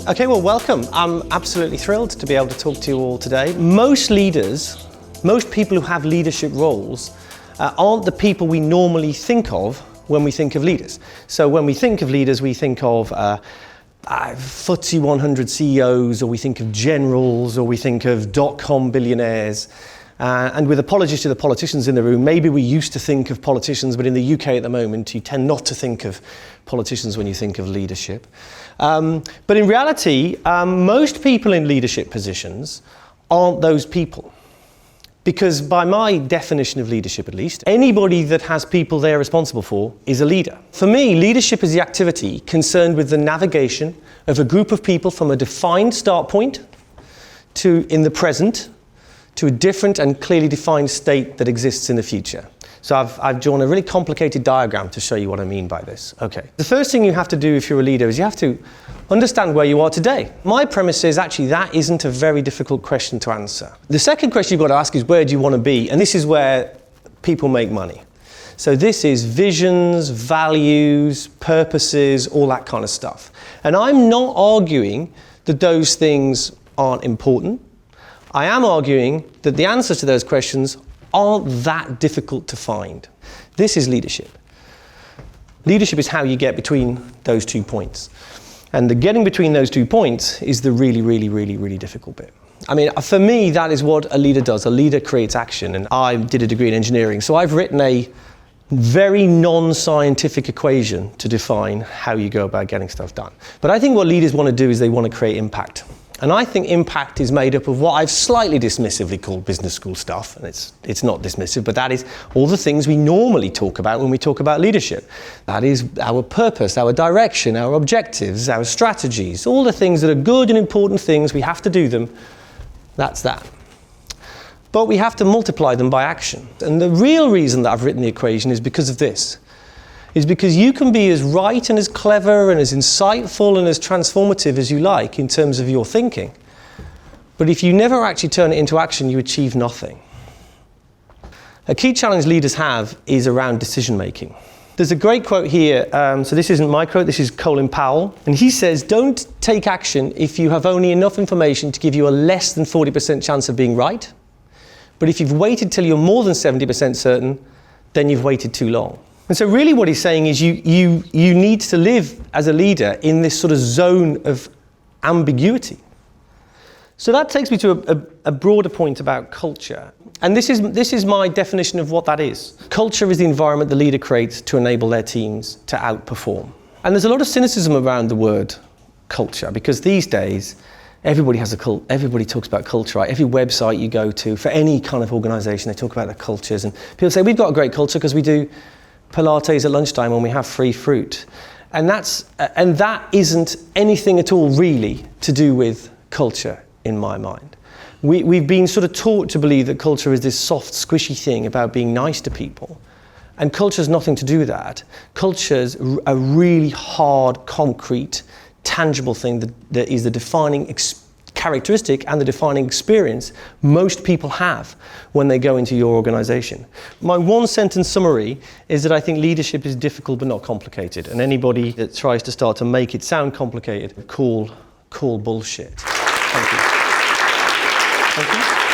Okay, well, welcome. I'm absolutely thrilled to be able to talk to you all today. Most leaders, most people who have leadership roles aren't the people we normally think of when we think of leaders. So when we think of leaders, we think of FTSE 100 CEOs, or we think of generals, or we think of dot-com billionaires. And with apologies to the politicians in the room, maybe we used to think of politicians, but in the UK at the moment, you tend not to think of politicians when you think of leadership. But in reality, most people in leadership positions aren't those people. Because by my definition of leadership, at least, anybody that has people they're responsible for is a leader. For me, leadership is the activity concerned with the navigation of a group of people from a defined start point to, in the present, to a different and clearly defined state that exists in the future. So I've drawn a really complicated diagram to show you what I mean by this. Okay. The first thing you have to do if you're a leader is you have to understand where you are today. My premise is actually that isn't a very difficult question to answer. The second question you've got to ask is where do you want to be? And this is where people make money. So this is visions, values, purposes, all that kind of stuff. And I'm not arguing that those things aren't important. I am arguing that the answers to those questions aren't that difficult to find. This is leadership. Leadership is how you get between those 2 points. And the getting between those 2 points is the really difficult bit. I mean, for me, that is what a leader does. A leader creates action. And I did a degree in engineering, so I've written a very non-scientific equation to define how you go about getting stuff done. But I think what leaders want to do is they want to create impact. And I think impact is made up of what I've slightly dismissively called business school stuff, and it's not dismissive, but that is all the things we normally talk about when we talk about leadership. That is our purpose, our direction, our objectives, our strategies, all the things that are good and important things, we have to do them. That's that. But we have to multiply them by action. And the real reason that I've written the equation is because of this. Is because you can be as right and as clever and as insightful and as transformative as you like in terms of your thinking. But if you never actually turn it into action, you achieve nothing. A key challenge leaders have is around decision making. There's a great quote here, so this isn't my quote, this is Colin Powell. And he says, don't take action if you have only enough information to give you a less than 40% chance of being right. But if you've waited till you're more than 70% certain, then you've waited too long. And so really what he's saying is you need to live as a leader in this sort of zone of ambiguity. So that takes me to a broader point about culture. And this is my definition of what that is. Culture is the environment the leader creates to enable their teams to outperform. And there's a lot of cynicism around the word culture, because these days everybody talks about culture, right? Every website you go to, for any kind of organization, they talk about their cultures. And people say, we've got a great culture because we do Pilates at lunchtime when we have free fruit. And that isn't anything at all really to do with culture in my mind. We've been sort of taught to believe that culture is this soft, squishy thing about being nice to people. And culture has nothing to do with that. Culture's a really hard, concrete, tangible thing that is the defining characteristic and the defining experience most people have when they go into your organization. My one-sentence summary is that I think leadership is difficult but not complicated, and anybody that tries to start to make it sound complicated, call bullshit. Thank you. Thank you.